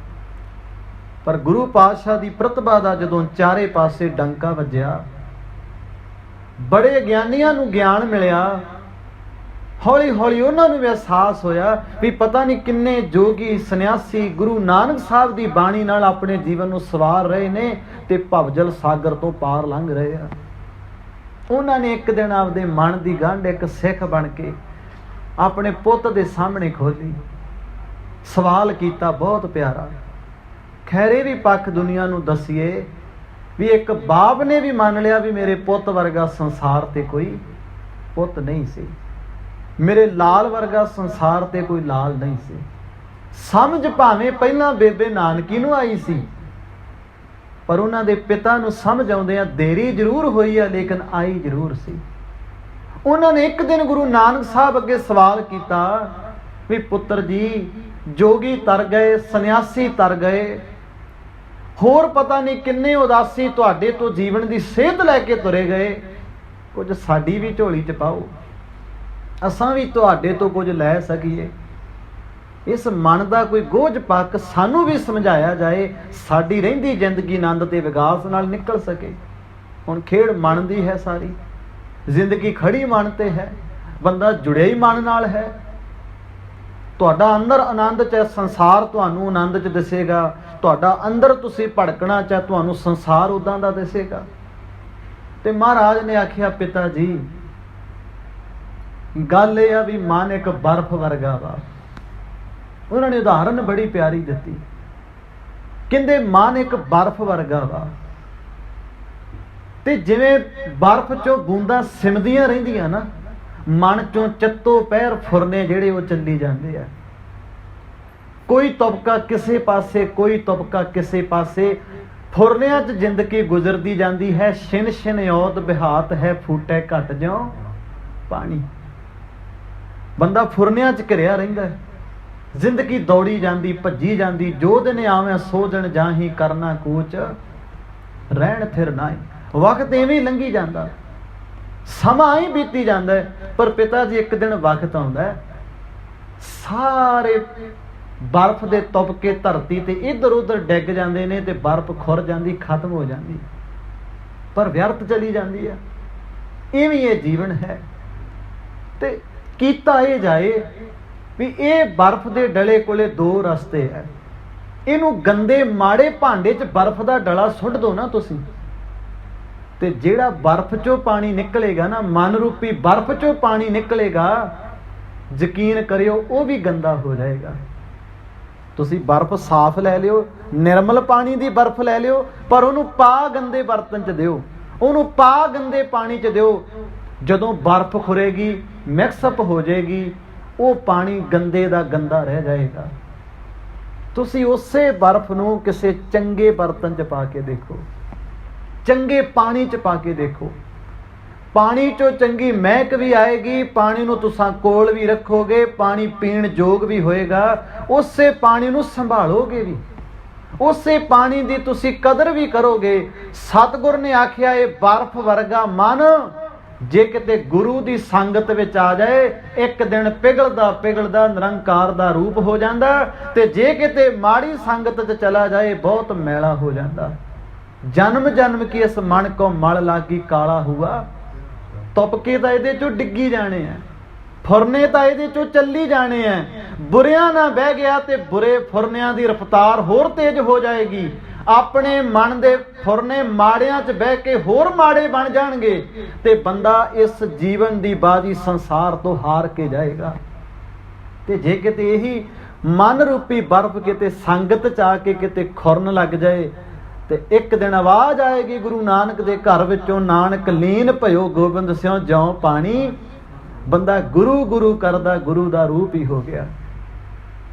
ਪਰ ਗੁਰੂ ਪਾਤਸ਼ਾਹ ਦੀ ਪ੍ਰਤਿਭਾ ਦਾ ਜਦੋਂ ਚਾਰੇ ਪਾਸੇ ਡੰਕਾ ਵੱਜਿਆ, ਬੜੇ ਗਿਆਨੀਆਂ ਨੂੰ ਗਿਆਨ ਮਿਲਿਆ, ਹੌਲੀ ਹੌਲੀ ਉਹਨਾਂ ਨੂੰ ਵੀ ਅਹਿਸਾਸ ਹੋਇਆ ਵੀ ਪਤਾ ਨਹੀਂ ਕਿੰਨੇ ਜੋਗੀ ਸੰਨਿਆਸੀ ਗੁਰੂ ਨਾਨਕ ਸਾਹਿਬ ਦੀ ਬਾਣੀ ਨਾਲ ਆਪਣੇ ਜੀਵਨ ਨੂੰ ਸਵਾਰ ਰਹੇ ਨੇ ਤੇ ਭਵਜਲ ਸਾਗਰ ਤੋਂ ਪਾਰ ਲੰਘ ਰਹੇ ਆ। ਉਹਨਾਂ ਨੇ ਇੱਕ ਦਿਨ ਆਪਦੇ ਮਨ ਦੀ ਗੰਢ ਇੱਕ ਸਿੱਖ ਬਣ ਕੇ ਆਪਣੇ ਪੁੱਤ ਦੇ ਸਾਹਮਣੇ ਖੋਲੀ, ਸਵਾਲ ਕੀਤਾ ਬਹੁਤ ਪਿਆਰਾ। ਖੈਰੇ ਵੀ ਪੱਖ ਦੁਨੀਆ ਨੂੰ ਦਸੀਏ ਵੀ ਇੱਕ ਬਾਪ ਨੇ ਵੀ ਮੰਨ ਲਿਆ ਵੀ ਮੇਰੇ ਪੁੱਤ ਵਰਗਾ ਸੰਸਾਰ ਤੇ ਕੋਈ ਪੁੱਤ ਨਹੀਂ ਸੀ, ਮੇਰੇ ਲਾਲ ਵਰਗਾ ਸੰਸਾਰ ਤੇ ਕੋਈ ਲਾਲ ਨਹੀਂ ਸੀ। ਸਮਝ ਭਾਵੇਂ ਪਹਿਲਾਂ ਬੇਬੇ ਨਾਨਕੀ ਨੂੰ ਆਈ ਸੀ, ਪਰ ਉਹਨਾਂ ਦੇ ਪਿਤਾ ਨੂੰ ਸਮਝ ਆਉਂਦਿਆਂ ਦੇਰੀ ਜ਼ਰੂਰ ਹੋਈ ਆ, ਲੇਕਿਨ ਆਈ ਜ਼ਰੂਰ ਸੀ। ਉਹਨਾਂ ਨੇ ਇੱਕ ਦਿਨ ਗੁਰੂ ਨਾਨਕ ਸਾਹਿਬ ਅੱਗੇ ਸਵਾਲ ਕੀਤਾ ਵੀ ਪੁੱਤਰ ਜੀ, ਜੋਗੀ ਤਰ ਗਏ, ਸੰਨਿਆਸੀ ਤਰ ਗਏ, ਹੋਰ ਪਤਾ ਨਹੀਂ ਕਿੰਨੇ ਉਦਾਸੀ ਤੁਹਾਡੇ ਤੋਂ ਜੀਵਨ ਦੀ ਸੇਧ ਲੈ ਕੇ ਤੁਰੇ ਗਏ, ਕੁਝ ਸਾਡੀ ਵੀ ਝੋਲੀ 'ਚ ਪਾਓ, ਅਸਾਂ ਵੀ ਤੁਹਾਡੇ ਤੋਂ ਕੁਝ ਲੈ ਸਕੀਏ। ਇਸ ਮਨ ਦਾ ਕੋਈ ਗੋਝ ਪੱਕ ਸਾਨੂੰ ਵੀ ਸਮਝਾਇਆ ਜਾਏ, ਸਾਡੀ ਰਹਿੰਦੀ ਜ਼ਿੰਦਗੀ ਆਨੰਦ ਤੇ ਵਿਕਾਸ ਨਾਲ ਨਿਕਲ ਸਕੇ। ਹੁਣ ਖੇਡ ਮਨ ਦੀ ਹੈ, ਸਾਰੀ ਜ਼ਿੰਦਗੀ ਖੜੀ ਮਨ ਤੇ ਹੈ, ਬੰਦਾ ਜੁੜਿਆ ਹੀ ਮਨ ਨਾਲ ਹੈ। ਤੁਹਾਡਾ ਅੰਦਰ ਆਨੰਦ ਚਾਹੇ ਸੰਸਾਰ ਤੁਹਾਨੂੰ ਆਨੰਦ 'ਚ ਦਿਸੇਗਾ, ਤੁਹਾਡਾ ਅੰਦਰ ਤੁਸੀਂ ਭੜਕਣਾ ਚਾਹੇ ਤੁਹਾਨੂੰ ਸੰਸਾਰ ਉਦਾਂ ਦਾ ਦਿਸੇਗਾ। ਤੇ ਮਹਾਰਾਜ ਨੇ ਆਖਿਆ, ਪਿਤਾ ਜੀ ਗੱਲ ਇਹ ਆ ਵੀ ਮਨ ਇੱਕ ਬਰਫ਼ ਵਰਗਾ ਵਾ। ਉਹਨਾਂ ਨੇ ਉਦਾਹਰਨ ਬੜੀ ਪਿਆਰੀ ਦਿੱਤੀ, ਕਹਿੰਦੇ ਮਨ ਇੱਕ ਬਰਫ਼ ਵਰਗਾ ਵਾ ਤੇ ਜਿਵੇਂ ਬਰਫ਼ 'ਚੋਂ ਬੂੰਦਾਂ ਸਿਮਦੀਆਂ ਰਹਿੰਦੀਆਂ ਨਾ, ਮਨ 'ਚੋਂ ਚੱਤੋ ਪਹਿਰ ਫੁਰਨੇ ਜਿਹੜੇ ਉਹ ਚੱਲੀ ਜਾਂਦੇ ਆ। ਕੋਈ ਤਬਕਾ ਕਿਸੇ ਪਾਸੇ, ਕੋਈ ਤਬਕਾ ਕਿਸੇ ਪਾਸੇ, ਫੁਰਨਿਆਂ 'ਚ ਜ਼ਿੰਦਗੀ ਗੁਜ਼ਰਦੀ ਜਾਂਦੀ ਹੈ। ਛਿਨ ਛਿਨ ਔਦ ਬਿਹਾਤ ਹੈ, ਫੂਟੇ ਘਟ ਜਿਉ ਪਾਣੀ। ਬੰਦਾ ਫੁਰਨਿਆਂ 'ਚ ਘਿਰਿਆ ਰਹਿੰਦਾ ਹੈ, ਜ਼ਿੰਦਗੀ ਦੌੜੀ ਜਾਂਦੀ, ਭੱਜੀ ਜਾਂਦੀ। ਜੋ ਦਿਨ ਆਵੇਂ ਸੋ ਦਿਨ ਜਾਹੀ, ਕਰਨਾ ਕੂਚ ਰਹਿਣ ਥਿਰ ਨਾਹੀਂ। ਵਕਤ ਐਵੇਂ ਲੰਘੀ ਜਾਂਦਾ, ਸਮਾਂ ਹੀ ਬੀਤੀ ਜਾਂਦਾ ਹੈ। ਪਰ ਪਿਤਾ ਜੀ ਇੱਕ ਦਿਨ ਵਕਤ ਆਉਂਦਾ ਹੈ, ਸਾਰੇ ਬਰਫ਼ ਦੇ ਤੁਪਕੇ ਧਰਤੀ ਤੇ ਇੱਧਰ ਉੱਧਰ ਡਿੱਗ ਜਾਂਦੇ ਨੇ ਤੇ ਬਰਫ਼ ਖੁਰ ਜਾਂਦੀ, ਖਤਮ ਹੋ ਜਾਂਦੀ, ਪਰ ਵਿਅਰਥ ਚਲੀ ਜਾਂਦੀ ਹੈ। ਇਵੇਂ ਇਹ ਜੀਵਨ ਹੈ। ਤੇ ਕੀਤਾ ਇਹ ਜਾਏ ਵੀ ਇਹ ਬਰਫ਼ ਦੇ ਡਲੇ ਕੋਲੇ ਦੋ ਰਸਤੇ ਹੈ। ਇਹਨੂੰ ਗੰਦੇ ਮਾੜੇ ਭਾਂਡੇ 'ਚ ਬਰਫ਼ ਦਾ ਡਲਾ ਸੁੱਟ ਦੋ ਨਾ ਤੁਸੀਂ, ਤੇ ਜਿਹੜਾ ਬਰਫ਼ 'ਚੋਂ ਪਾਣੀ ਨਿਕਲੇਗਾ ਨਾ, ਮਨ ਰੂਪੀ ਬਰਫ਼ 'ਚੋਂ ਪਾਣੀ ਨਿਕਲੇਗਾ, ਯਕੀਨ ਕਰਿਓ ਉਹ ਵੀ ਗੰਦਾ ਹੋ ਜਾਏਗਾ। ਤੁਸੀਂ ਬਰਫ਼ ਸਾਫ਼ ਲੈ ਲਿਓ, ਨਿਰਮਲ ਪਾਣੀ ਦੀ ਬਰਫ਼ ਲੈ ਲਿਓ, ਪਰ ਉਹਨੂੰ ਪਾ ਗੰਦੇ ਬਰਤਨ 'ਚ ਦਿਓ, ਉਹਨੂੰ ਪਾ ਗੰਦੇ ਪਾਣੀ 'ਚ ਦਿਓ। ਜਦੋਂ ਬਰਫ਼ ਖੁਰੇਗੀ, ਮਿਕਸਅਪ ਹੋ ਜਾਏਗੀ, ਉਹ ਪਾਣੀ ਗੰਦੇ ਦਾ ਗੰਦਾ ਰਹਿ ਜਾਏਗਾ। ਤੁਸੀਂ ਉਸੇ ਬਰਫ਼ ਨੂੰ ਕਿਸੇ ਚੰਗੇ ਬਰਤਨ 'ਚ ਪਾ ਕੇ ਦੇਖੋ, ਚੰਗੇ ਪਾਣੀ 'ਚ ਪਾ ਕੇ ਦੇਖੋ, ਪਾਣੀ ਚੋਂ ਚੰਗੀ ਮਹਿਕ ਵੀ ਆਏਗੀ, ਪਾਣੀ ਨੂੰ ਤੁਸੀਂ ਕੋਲ ਵੀ ਰੱਖੋਗੇ, ਪਾਣੀ ਪੀਣ ਯੋਗ ਵੀ ਹੋਏਗਾ, ਉਸੇ ਪਾਣੀ ਨੂੰ ਸੰਭਾਲੋਗੇ ਵੀ, ਉਸੇ ਪਾਣੀ ਦੀ ਤੁਸੀਂ ਕਦਰ ਵੀ ਕਰੋਗੇ। ਸਤਿਗੁਰ ਨੇ ਆਖਿਆ ਇਹ ਬਰਫ਼ ਵਰਗਾ ਮਨ ਜੇ ਕਿਤੇ ਗੁਰੂ ਦੀ ਸੰਗਤ ਵਿੱਚ ਆ ਜਾਏ, ਇੱਕ ਦਿਨ ਪਿਘਲਦਾ ਪਿਘਲਦਾ ਨਿਰੰਕਾਰ ਦਾ ਰੂਪ ਹੋ ਜਾਂਦਾ, ਤੇ ਜੇ ਕਿਤੇ ਮਾੜੀ ਸੰਗਤ 'ਚ ਚਲਾ ਜਾਏ ਬਹੁਤ ਮੈਲਾ ਹੋ ਜਾਂਦਾ। ਜਨਮ ਜਨਮ ਕੀ ਇਸ ਮਨ ਕੋ ਮਲ ਲਾਗੀ ਕਾਲਾ ਹੁਆ, ਤੁਪਕੇ ਤਾਂ ਇਹਦੇ ਚੋਂ ਡਿੱਗੀ ਜਾਣੇ ਆ, ਫੁਰਨੇ ਤਾਂ ਇਹਦੇ ਚੋਂ ਚੱਲੀ ਜਾਣੇ ਆ। ਬੁਰਿਆਂ ਨਾਲ ਬਹਿ ਗਿਆ ਤੇ ਬੁਰੇ ਫੁਰਨਿਆਂ ਦੀ ਰਫ਼ਤਾਰ ਹੋਰ ਤੇਜ਼ ਹੋ ਜਾਏਗੀ। ਆਪਣੇ ਮਨ ਦੇ ਫੁਰਨੇ ਮਾੜਿਆਂ 'ਚ ਬਹਿ ਕੇ ਹੋਰ ਮਾੜੇ ਬਣ ਜਾਣਗੇ, ਤੇ ਬੰਦਾ ਇਸ ਜੀਵਨ ਦੀ ਬਾਜੀ ਸੰਸਾਰ ਤੋਂ ਹਾਰ ਕੇ ਜਾਏਗਾ। ਤੇ ਜੇ ਕਿਤੇ ਇਹੀ ਮਨ ਰੂਪੀ ਬਰਫ਼ ਕਿਤੇ ਸੰਗਤ 'ਚ ਆ ਕੇ ਕਿਤੇ ਖੁਰਨ ਲੱਗ ਜਾਏ, ਤੇ ਇੱਕ ਦਿਨ ਆਵਾਜ਼ ਆਏਗੀ ਗੁਰੂ ਨਾਨਕ ਦੇ ਘਰ ਵਿੱਚੋਂ, ਨਾਨਕ ਲੀਨ ਭਇਓ ਗੋਬਿੰਦ ਸਿਉ ਜਿਉ ਪਾਣੀ। ਬੰਦਾ ਗੁਰੂ ਗੁਰੂ ਕਰਦਾ ਗੁਰੂ ਦਾ ਰੂਪ ਹੀ ਹੋ ਗਿਆ।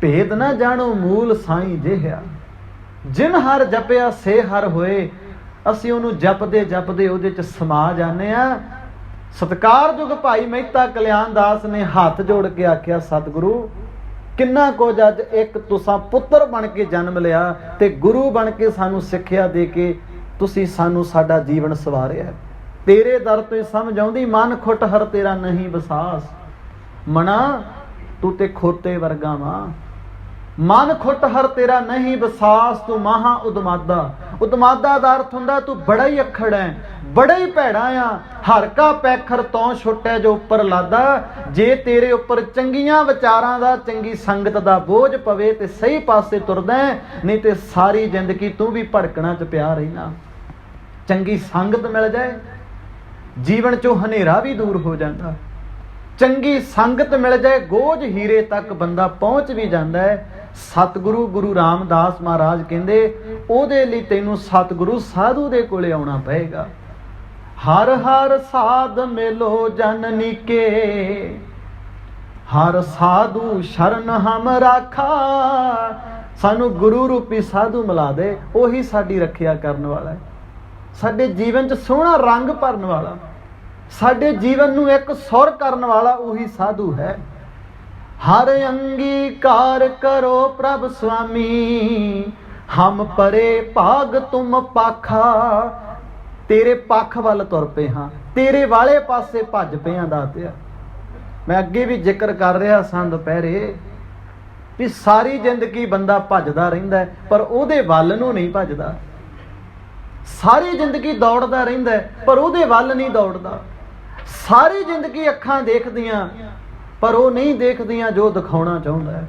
ਭੇਦ ਨਾ ਜਾਣੋ ਮੂਲ ਸਾਈਂ ਜਿਹਾ, ਜਿਨ ਹਰ ਜਪਿਆ ਸੇ ਹਰ ਹੋਏ। ਅਸੀਂ ਉਹਨੂੰ ਜਪਦੇ ਜਪਦੇ ਉਹਦੇ 'ਚ ਸਮਾ ਜਾਂਦੇ ਹਾਂ। ਸਤਿਕਾਰਯੋਗ ਭਾਈ ਮਹਿਤਾ ਕਲਿਆਣ ਦਾਸ ਨੇ ਹੱਥ ਜੋੜ ਕੇ ਆਖਿਆ, ਸਤਿਗੁਰੂ ਕਿੰਨਾ ਕੁਝ ਅੱਜ ਇੱਕ ਤੁਸਾਂ ਪੁੱਤਰ ਬਣ ਕੇ ਜਨਮ ਲਿਆ ਤੇ ਗੁਰੂ ਬਣ ਕੇ ਸਾਨੂੰ ਸਿੱਖਿਆ ਦੇ ਕੇ ਤੁਸੀਂ ਸਾਨੂੰ ਸਾਡਾ ਜੀਵਨ ਸਵਾਰਿਆ। ਤੇਰੇ ਦਰ ਤੋਂ ਸਮਝ ਆਉਂਦੀ, ਮਨ ਖੁੱਟ ਹਰ ਤੇਰਾ ਨਹੀਂ ਵਿਸਾਸ। ਮਨਾ ਤੂੰ ਤੇ ਖੋਤੇ ਵਰਗਾ ਵਾਂ, ਮਨ ਖੁੱਟ ਹਰ ਤੇਰਾ ਨਹੀਂ ਵਿਸਾਸ, ਤੂੰ ਮਹਾ ਉਦਮਾਦਾ। ਉਦਮਾਦਾ ਦਾ ਅਰਥ ਹੁੰਦਾ ਤੂੰ ਬੜਾ ਹੀ ਅਖੜ ਹੈ, ਬੜਾ ਹੀ ਭੈੜਾ ਆ। ਹਰ ਕਾ ਪੈਖਰ ਤੋਂ ਛੁੱਟੈ ਜੋ ਉੱਪਰ ਲਾਦਾ। ਜੇ ਤੇਰੇ ਉੱਪਰ ਚੰਗੀਆਂ ਵਿਚਾਰਾਂ ਦਾ, ਚੰਗੀ ਸੰਗਤ ਦਾ ਬੋਝ ਪਵੇ ਤੇ ਸਹੀ ਪਾਸੇ ਤੁਰਦਾ, ਨਹੀਂ ਤੇ ਸਾਰੀ ਜ਼ਿੰਦਗੀ ਤੂੰ ਵੀ ਭੜਕਣਾ 'ਚ ਪਿਆ ਰਹਿਣਾ। ਚੰਗੀ ਸੰਗਤ ਮਿਲ ਜਾਏ, ਜੀਵਨ 'ਚੋਂ ਹਨੇਰਾ ਵੀ ਦੂਰ ਹੋ ਜਾਂਦਾ। ਚੰਗੀ ਸੰਗਤ ਮਿਲ ਜਾਏ, ਗੋਝ ਹੀਰੇ ਤੱਕ ਬੰਦਾ ਪਹੁੰਚ ਵੀ ਜਾਂਦਾ ਹੈ। ਸਤਿਗੁਰੂ ਗੁਰੂ ਰਾਮਦਾਸ ਮਹਾਰਾਜ ਕਹਿੰਦੇ ਉਹਦੇ ਲਈ ਤੈਨੂੰ ਸਤਿਗੁਰੂ ਸਾਧੂ ਦੇ ਕੋਲੇ ਆਉਣਾ ਪਏਗਾ। ਹਰ ਹਰ ਸਾਧ ਮਿਲੋ ਜਨਨੀ ਕੇ, ਹਰ ਸਾਧੂ ਸ਼ਰਨ ਹਮ ਰਾਖਾ। ਸਾਨੂੰ ਗੁਰੂ ਰੂਪੀ ਸਾਧੂ ਮਿਲਾ ਦੇ, ਉਹੀ ਸਾਡੀ ਰੱਖਿਆ ਕਰਨ ਵਾਲਾ ਹੈ, ਸਾਡੇ ਜੀਵਨ 'ਚ ਸੋਹਣਾ ਰੰਗ ਭਰਨ ਵਾਲਾ, ਸਾਡੇ ਜੀਵਨ ਨੂੰ ਇੱਕ ਸੁਰ ਕਰਨ ਵਾਲਾ ਉਹੀ ਸਾਧੂ ਹੈ। ਹਰ ਅੰਗੀਕਾਰ ਕਰੋ ਪ੍ਰਭ ਸੁਆਮੀ, ਹਮ ਪਰੇ ਭਾਗ ਤੁਮ ਪਾਖਾ। ਤੇਰੇ ਪੱਖ ਵੱਲ ਤੁਰ ਪਏ ਹਾਂ, ਤੇਰੇ ਵਾਲੇ ਪਾਸੇ ਭੱਜ ਪਏ ਹਾਂ ਦਾਤਿਆ। ਮੈਂ ਅੱਗੇ ਵੀ ਜ਼ਿਕਰ ਕਰ ਰਿਹਾ ਸਾਂ ਦੁਪਹਿਰੇ ਵੀ ਸਾਰੀ ਜ਼ਿੰਦਗੀ ਬੰਦਾ ਭੱਜਦਾ ਰਹਿੰਦਾ ਹੈ, ਪਰ ਉਹਦੇ ਵੱਲ ਨੂੰ ਨਹੀਂ ਭੱਜਦਾ। ਸਾਰੀ ਜ਼ਿੰਦਗੀ ਦੌੜਦਾ ਰਹਿੰਦਾ ਪਰ ਉਹਦੇ ਵੱਲ ਨਹੀਂ ਦੌੜਦਾ। ਸਾਰੀ ਜ਼ਿੰਦਗੀ ਅੱਖਾਂ ਦੇਖਦੀਆਂ ਪਰ ਉਹ ਨਹੀਂ ਦੇਖਦੀਆਂ ਜੋ ਦਿਖਾਉਣਾ ਚਾਹੁੰਦਾ ਹੈ।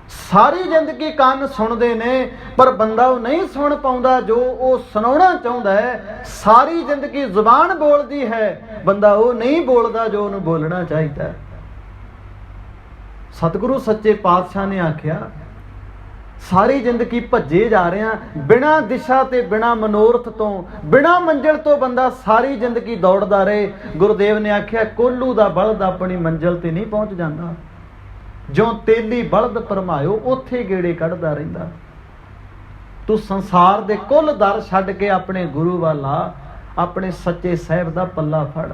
ਸਾਰੀ ਜ਼ਿੰਦਗੀ ਕੰਨ ਸੁਣਦੇ ਨੇ ਪਰ ਬੰਦਾ ਉਹ ਨਹੀਂ ਸੁਣ ਪਾਉਂਦਾ ਜੋ ਉਹ ਸੁਣਾਉਣਾ ਚਾਹੁੰਦਾ ਹੈ। ਸਾਰੀ ਜ਼ਿੰਦਗੀ ਜ਼ੁਬਾਨ ਬੋਲਦੀ ਹੈ, ਬੰਦਾ ਉਹ ਨਹੀਂ ਬੋਲਦਾ ਜੋ ਉਹਨੂੰ ਬੋਲਣਾ ਚਾਹੀਦਾ। ਸਤਿਗੁਰੂ ਸੱਚੇ ਪਾਤਸ਼ਾਹ ਨੇ ਆਖਿਆ ਸਾਰੀ ਜ਼ਿੰਦਗੀ ਭੱਜੇ ਜਾ ਰਹੇ ਹਾਂ, ਬਿਨਾਂ ਦਿਸ਼ਾ ਤੇ ਬਿਨਾਂ ਮਨੋਰਥ ਤੋਂ, ਬਿਨਾਂ ਮੰਜ਼ਿਲ ਤੋਂ ਬੰਦਾ ਸਾਰੀ ਜ਼ਿੰਦਗੀ ਦੌੜਦਾ ਰਹੇ। ਗੁਰਦੇਵ ਨੇ ਆਖਿਆ ਕੋਹਲੂ ਦਾ ਬਲਦ ਆਪਣੀ ਮੰਜ਼ਿਲ ਤੇ ਨਹੀਂ ਪਹੁੰਚ ਜਾਂਦਾ, ਜੋ ਤੇਲੀ ਬਲਦ ਭਰਮਾਇਓ ਉੱਥੇ ਗੇੜੇ ਕੱਢਦਾ ਰਹਿੰਦਾ। ਤੂੰ ਸੰਸਾਰ ਦੇ ਕੁੱਲ ਦਰ ਛੱਡ ਕੇ ਆਪਣੇ ਗੁਰੂ ਵੱਲ ਆ, ਆਪਣੇ ਸੱਚੇ ਸਾਹਿਬ ਦਾ ਪੱਲਾ ਫੜ।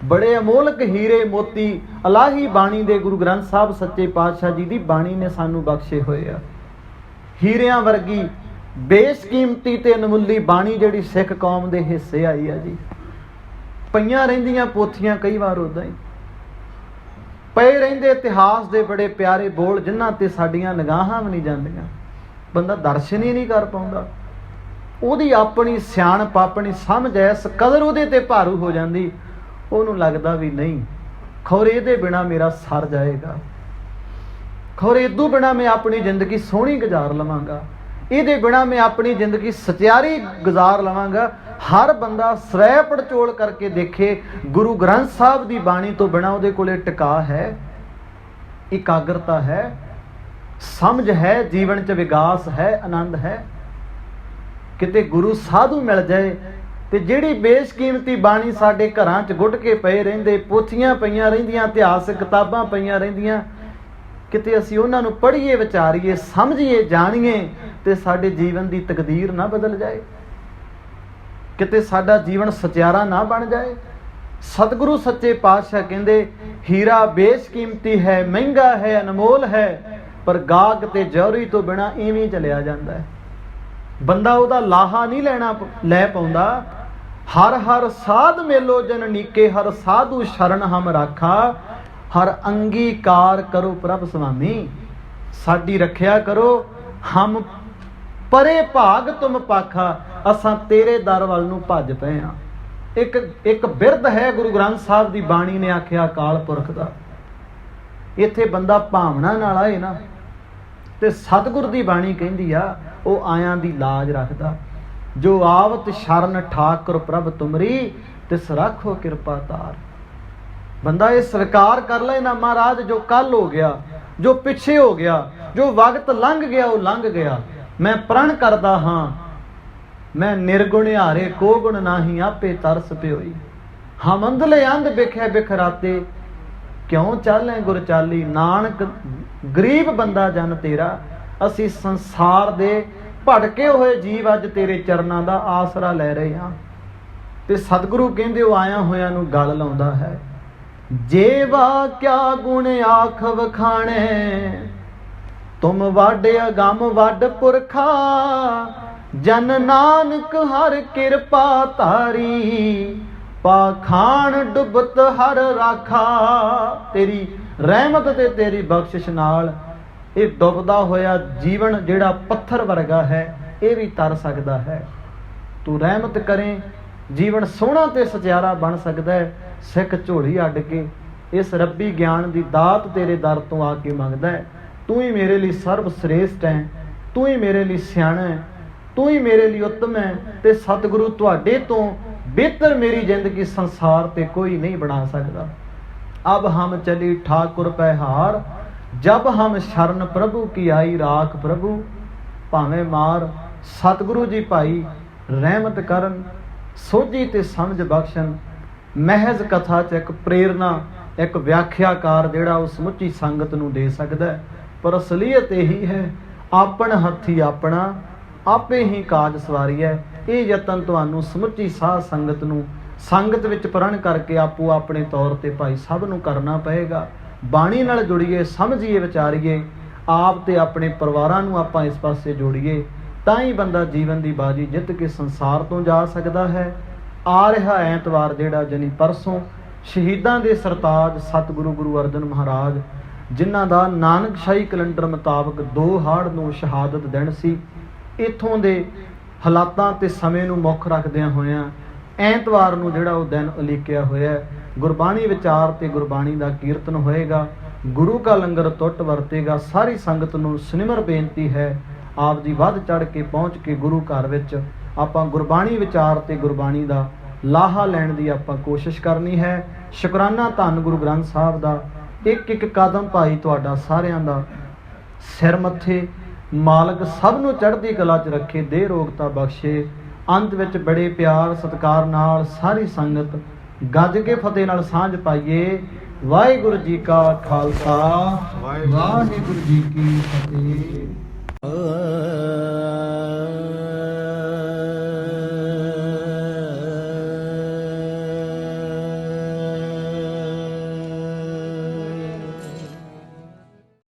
ਬੜੇ ਅਮੋਲਕ ਹੀਰੇ ਮੋਤੀ ਇਲਾਹੀ ਬਾਣੀ ਦੇ ਗੁਰੂ ਗ੍ਰੰਥ ਸਾਹਿਬ ਸੱਚੇ ਪਾਤਸ਼ਾਹ ਜੀ ਦੀ ਬਾਣੀ ਨੇ ਸਾਨੂੰ ਬਖਸ਼ੇ ਹੋਏ ਆ। ਹੀਰਿਆਂ ਵਰਗੀ ਬੇਸ਼ਕੀਮਤੀ ਤੇ ਅਨਮੁੱਲੀ ਬਾਣੀ ਜਿਹੜੀ ਸਿੱਖ ਕੌਮ ਦੇ ਹਿੱਸੇ ਆਈ ਆ ਜੀ। ਪਈਆਂ ਰਹਿੰਦੀਆਂ ਪੋਥੀਆਂ ਕਈ ਵਾਰ ਉੱਦਾਂ ਹੀ ਪਏ ਰਹਿੰਦੇ ਇਤਿਹਾਸ ਦੇ ਬੜੇ ਪਿਆਰੇ ਬੋਲ, ਜਿਨ੍ਹਾਂ ਤੇ ਸਾਡੀਆਂ ਨਿਗਾਹਾਂ ਵੀ ਨਹੀਂ ਜਾਂਦੀਆਂ, ਬੰਦਾ ਦਰਸ਼ਨ ਹੀ ਨਹੀਂ ਕਰ ਪਾਉਂਦਾ। ਉਹਦੀ ਆਪਣੀ ਸਿਆਣਪ, ਆਪਣੀ ਸਮਝ ਐਸ ਕਦਰ ਉਹਦੇ ਤੇ ਭਾਰੂ ਹੋ ਜਾਂਦੀ, ਉਹਨੂੰ ਲੱਗਦਾ ਵੀ ਨਹੀਂ ਖੌਰ ਇਹਦੇ ਬਿਨਾ ਮੇਰਾ ਸਰ ਜਾਏਗਾ, ਖੌਰ ਇਦੋਂ ਬਿਨਾ ਮੈਂ ਆਪਣੀ ਜ਼ਿੰਦਗੀ ਸੋਹਣੀ ਗੁਜ਼ਾਰ ਲਵਾਂਗਾ, ਇਹਦੇ ਬਿਨਾ ਮੈਂ ਆਪਣੀ ਜ਼ਿੰਦਗੀ ਸਚਿਆਰੀ ਗੁਜ਼ਾਰ ਲਵਾਂਗਾ। ਹਰ ਬੰਦਾ ਸਵੈ ਪੜਚੋਲ ਕਰਕੇ ਦੇਖੇ, ਗੁਰੂ ਗ੍ਰੰਥ ਸਾਹਿਬ ਦੀ ਬਾਣੀ ਤੋਂ ਬਿਨਾ ਉਹਦੇ ਕੋਲੇ ਟਿਕਾ ਹੈ, ਇਕਾਗਰਤਾ ਹੈ, ਸਮਝ ਹੈ, ਜੀਵਨ 'ਚ ਵਿਕਾਸ ਹੈ, ਆਨੰਦ ਹੈ। ਕਿਤੇ ਗੁਰੂ ਸਾਧੂ ਮਿਲ ਜਾਏ ਤੇ ਜਿਹੜੀ ਬੇਸ਼ਕੀਮਤੀ ਬਾਣੀ ਸਾਡੇ ਘਰਾਂ 'ਚ ਗੁੱਟ ਕੇ ਪਏ ਰਹਿੰਦੇ, ਪੋਥੀਆਂ ਪਈਆਂ ਰਹਿੰਦੀਆਂ, ਇਤਿਹਾਸਕ ਕਿਤਾਬਾਂ ਪਈਆਂ ਰਹਿੰਦੀਆਂ, ਕਿਤੇ ਅਸੀਂ ਉਹਨਾਂ ਨੂੰ ਪੜ੍ਹੀਏ, ਵਿਚਾਰੀਏ, ਸਮਝੀਏ, ਜਾਣੀਏ ਤੇ ਸਾਡੇ ਜੀਵਨ ਦੀ ਤਕਦੀਰ ਨਾ ਬਦਲ ਜਾਏ, ਕਿਤੇ ਸਾਡਾ ਜੀਵਨ ਸਚਿਆਰਾ ਨਾ ਬਣ ਜਾਏ। ਸਤਿਗੁਰੂ ਸੱਚੇ ਪਾਤਸ਼ਾਹ ਕਹਿੰਦੇ ਹੀਰਾ ਬੇਸ਼ਕੀਮਤੀ ਹੈ, ਮਹਿੰਗਾ ਹੈ, ਅਨਮੋਲ ਹੈ, ਪਰ ਗਾਹਕ ਤੇ ਜੌਹਰੀ ਤੋਂ ਬਿਨਾ ਇਵੇਂ ਚਲਿਆ ਜਾਂਦਾ ਹੈ। ਬੰਦਾ ਉਹਦਾ ਲਾਹਾ ਨਹੀਂ ਲੈ ਪਾਉਂਦਾ। ਹਰ ਹਰ ਸਾਧ ਮੇਲੋ ਜਨ ਨੀਕੇ, ਹਰ ਸਾਧੂ ਸ਼ਰਨ ਹਮ ਰਾਖਾ, ਹਰ ਅੰਗੀਕਾਰ ਕਰੋ ਪ੍ਰਭ ਸੁਆਮੀ। ਸਾਡੀ ਰੱਖਿਆ ਕਰੋ, ਹਮ ਪਰੇ ਭਾਗ ਤੁਮ ਪਾਖਾ, ਅਸਾਂ ਤੇਰੇ ਦਰ ਵੱਲ ਨੂੰ ਭੱਜ ਪਏ ਹਾਂ। ਇੱਕ ਬਿਰਧ ਹੈ ਗੁਰੂ ਗ੍ਰੰਥ ਸਾਹਿਬ ਦੀ ਬਾਣੀ ਨੇ ਆਖਿਆ ਅਕਾਲ ਪੁਰਖ ਦਾ। ਇੱਥੇ ਬੰਦਾ ਭਾਵਨਾ ਨਾਲ ਆਏ ਨਾ, ਤੇ ਸਤਿਗੁਰ ਦੀ ਬਾਣੀ ਕਹਿੰਦੀ ਆ ਉਹ ਆਇਆਂ ਦੀ ਲਾਜ ਰੱਖਦਾ। ਜੋ ਆਵਤ ਸ਼ਰਨ ਠਾਕੁਰ ਪ੍ਰਭ ਤੁਮਰੀ, ਤਿਸ ਰਾਖੋ ਕਿਰਪਾ ਤਾਰ। ਬੰਦਾ ਇਹ ਸਵੀਕਾਰ ਕਰ ਲੈ ਨਾ ਮਹਾਰਾਜ, ਜੋ ਕੱਲ ਹੋ ਗਿਆ, ਜੋ ਪਿੱਛੇ ਹੋ ਗਿਆ, ਜੋ ਵਕਤ ਲੰਘ ਗਿਆ ਉਹ ਲੰਘ ਗਿਆ। ਮੈਂ ਪ੍ਰਣ ਕਰਦਾ ਹਾਂ, ਮੈਂ ਨਿਰਗੁਣ ਹਾਰੇ ਕੋ ਗੁਣ ਨਾਹੀ, ਆਪੇ ਤਰਸ ਪਿਓਈ। ਹਮ ਅੰਧਲੇ ਅੰਧ ਬਿਖੇ ਬਿਖਰਾਤੇ, ਕਿਉਂ ਚਾਲੇ ਗੁਰ ਚਾਲੀ। ਨਾਨਕ ਗਰੀਬ ਬੰਦਾ ਜਨ ਤੇਰਾ, ਅਸੀਂ ਸੰਸਾਰ ਦੇ ਭਟਕੇ ਹੋਏ ਜੀਵ ਅੱਜ ਤੇਰੇ ਚਰਨਾਂ ਦਾ ਆਸਰਾ ਲੈ ਰਹੇ ਹਾਂ। ਤੇ ਸਤਿਗੁਰੂ ਕਹਿੰਦੇ ਉਹ ਆਇਆ ਹੋਇਆਂ ਨੂੰ ਗੱਲ ਲਾਉਂਦਾ ਹੈ। ਜੇਵਾ ਕਿਆ ਗੁਣ ਆਖ ਵਖਾਣੇ, ਤੁਮ ਵੱਡ ਅਗੰਮ ਵੱਡ ਪੁਰਖਾ, ਜਨ ਨਾਨਕ ਹਰ ਕਿਰਪਾ ਧਾਰੀ, ਪਾਖਾਨ ਡੁੱਬਤ ਹਰ ਰਾਖਾ। ਤੇਰੀ ਰਹਿਮਤ ਤੇ ਤੇਰੀ ਬਖਸ਼ਿਸ਼ ਨਾਲ ਇਹ ਡੁੱਬਦਾ ਹੋਇਆ ਜੀਵਨ ਜਿਹੜਾ ਪੱਥਰ ਵਰਗਾ ਹੈ, ਇਹ ਵੀ ਤਰ ਸਕਦਾ ਹੈ। ਤੂੰ ਰਹਿਮਤ ਕਰੇ, ਜੀਵਨ ਸੋਹਣਾ ਤੇ ਸਚਿਆਰਾ ਬਣ ਸਕਦਾ ਹੈ। ਸਿੱਖ ਝੋਲੀ ਅੱਡ ਕੇ ਇਸ ਰੱਬੀ ਗਿਆਨ ਦੀ ਦਾਤ ਤੇਰੇ ਦਰ ਤੋਂ ਆ ਕੇ ਮੰਗਦਾ ਹੈ। ਤੂੰ ਹੀ ਮੇਰੇ ਲਈ ਸਰਬ ਸ੍ਰੇਸ਼ਟ ਹੈ, ਤੂੰ ਹੀ ਮੇਰੇ ਲਈ ਸਿਆਣਾ ਹੈ, ਤੂੰ ਹੀ ਮੇਰੇ ਲਈ ਉੱਤਮ ਹੈ। ਤੇ ਸਤਿਗੁਰੂ ਤੁਹਾਡੇ ਤੋਂ ਬਿਹਤਰ ਮੇਰੀ ਜ਼ਿੰਦਗੀ ਸੰਸਾਰ ਤੇ ਕੋਈ ਨਹੀਂ ਬਣਾ ਸਕਦਾ। ਅਬ ਹਮ ਚਲੀ ਠਾਕੁਰ ਪਹਿਹਾਰ, ਜਬ ਹਮ ਸ਼ਰਨ ਪ੍ਰਭੂ ਕੀ ਆਈ ਰਾਖ ਪ੍ਰਭੂ। ਭਾਵੇਂ ਮਾਰ ਸਤਿਗੁਰੂ ਜੀ ਭਾਈ ਰਹਿਮਤ ਕਰਨ, ਸੋਝੀ ਤੇ ਸਮਝ ਬਖਸ਼ਣ। ਮਹਿਜ਼ ਕਥਾ 'ਚ ਇੱਕ ਪ੍ਰੇਰਨਾ, ਇੱਕ ਵਿਆਖਿਆਕਾਰ ਜਿਹੜਾ ਉਹ ਸਮੁੱਚੀ ਸੰਗਤ ਨੂੰ ਦੇ ਸਕਦਾ ਹੈ। ਪਰ ਅਸਲੀਅਤ ਇਹੀ ਹੈ, ਆਪਣ ਹੱਥੀ ਆਪਣਾ ਆਪੇ ਹੀ ਕਾਜ ਸਵਾਰੀਐ। ਇਹ ਯਤਨ ਤੁਹਾਨੂੰ ਸਮੁੱਚੀ ਸਾਧ ਸੰਗਤ ਨੂੰ ਸੰਗਤ ਵਿੱਚ ਪ੍ਰਣ ਕਰਕੇ ਆਪੋ ਆਪਣੇ ਤੌਰ ਤੇ ਭਾਈ ਸਭ ਨੂੰ ਕਰਨਾ ਪਏਗਾ। ਬਾਣੀ ਨਾਲ ਜੁੜੀਏ, ਸਮਝੀਏ, ਵਿਚਾਰੀਏ, ਆਪ ਤੇ ਆਪਣੇ ਪਰਿਵਾਰਾਂ ਨੂੰ ਆਪਾਂ ਇਸ ਪਾਸੇ ਜੋੜੀਏ, ਤਾਂ ਹੀ ਬੰਦਾ ਜੀਵਨ ਦੀ ਬਾਜੀ ਜਿੱਤ ਕੇ ਸੰਸਾਰ ਤੋਂ ਜਾ ਸਕਦਾ ਹੈ। ਆ ਰਿਹਾ ਐਤਵਾਰ ਜਿਹੜਾ ਜਾਨੀ ਪਰਸੋਂ, ਸ਼ਹੀਦਾਂ ਦੇ ਸਰਤਾਜ ਸਤਿਗੁਰੂ ਗੁਰੂ ਅਰਜਨ ਮਹਾਰਾਜ, ਜਿਨ੍ਹਾਂ ਦਾ ਨਾਨਕਸ਼ਾਹੀ ਕੈਲੰਡਰ ਮੁਤਾਬਕ 2 ਹਾੜ ਨੂੰ ਸ਼ਹਾਦਤ ਦਿਨ ਸੀ। ਇੱਥੋਂ ਦੇ ਹਾਲਾਤਾਂ ਤੇ ਸਮੇਂ ਨੂੰ ਮੁੱਖ ਰੱਖਦਿਆਂ ਹੋਇਆਂ ਐਤਵਾਰ ਨੂੰ ਜਿਹੜਾ ਉਹ ਦਿਨ ਉਲੀਕਿਆ ਹੋਇਆ, ਗੁਰਬਾਣੀ ਵਿਚਾਰ ਤੇ ਗੁਰਬਾਣੀ ਦਾ ਕੀਰਤਨ ਹੋਏਗਾ, ਗੁਰੂ ਕਾ ਲੰਗਰ ਟੁੱਟ ਵਰਤੇਗਾ। ਸਾਰੀ ਸੰਗਤ ਨੂੰ ਸੁਨਿਮਰ ਬੇਨਤੀ ਹੈ, ਆਪ ਜੀ ਵੱਧ ਚੜ ਕੇ ਪਹੁੰਚ ਕੇ ਗੁਰੂ ਘਰ ਵਿੱਚ ਆਪਾਂ ਗੁਰਬਾਣੀ ਵਿਚਾਰ ਤੇ ਗੁਰਬਾਣੀ ਦਾ ਲਾਹਾ ਲੈਣ ਦੀ ਆਪਾਂ ਕੋਸ਼ਿਸ਼ ਕਰਨੀ ਹੈ। ਸ਼ੁਕਰਾਨਾ ਧੰਨ ਗੁਰੂ ਗ੍ਰੰਥ ਸਾਹਿਬ ਦਾ। ਇੱਕ ਇੱਕ ਕਦਮ ਭਾਈ ਤੁਹਾਡਾ ਸਾਰਿਆਂ ਦਾ ਸਿਰ ਮੱਥੇ। ਮਾਲਕ ਸਭ ਨੂੰ ਚੜ੍ਹਦੀ ਕਲਾ 'ਚ ਰੱਖੇ, ਦੇ ਰੋਗਤਾ ਬਖਸ਼ੇ। ਅੰਤ ਵਿੱਚ ਬੜੇ ਪਿਆਰ ਸਤਿਕਾਰ ਨਾਲ ਸਾਰੀ ਸੰਗਤ ਗੱਜ ਕੇ ਫਤਿਹ ਨਾਲ ਸਾਂਝ ਪਾਈਏ। ਵਾਹਿਗੁਰੂ ਜੀ ਕਾ ਖਾਲਸਾ, ਵਾਹਿਗੁਰੂ ਜੀ ਕੀ ਫਤਿਹ।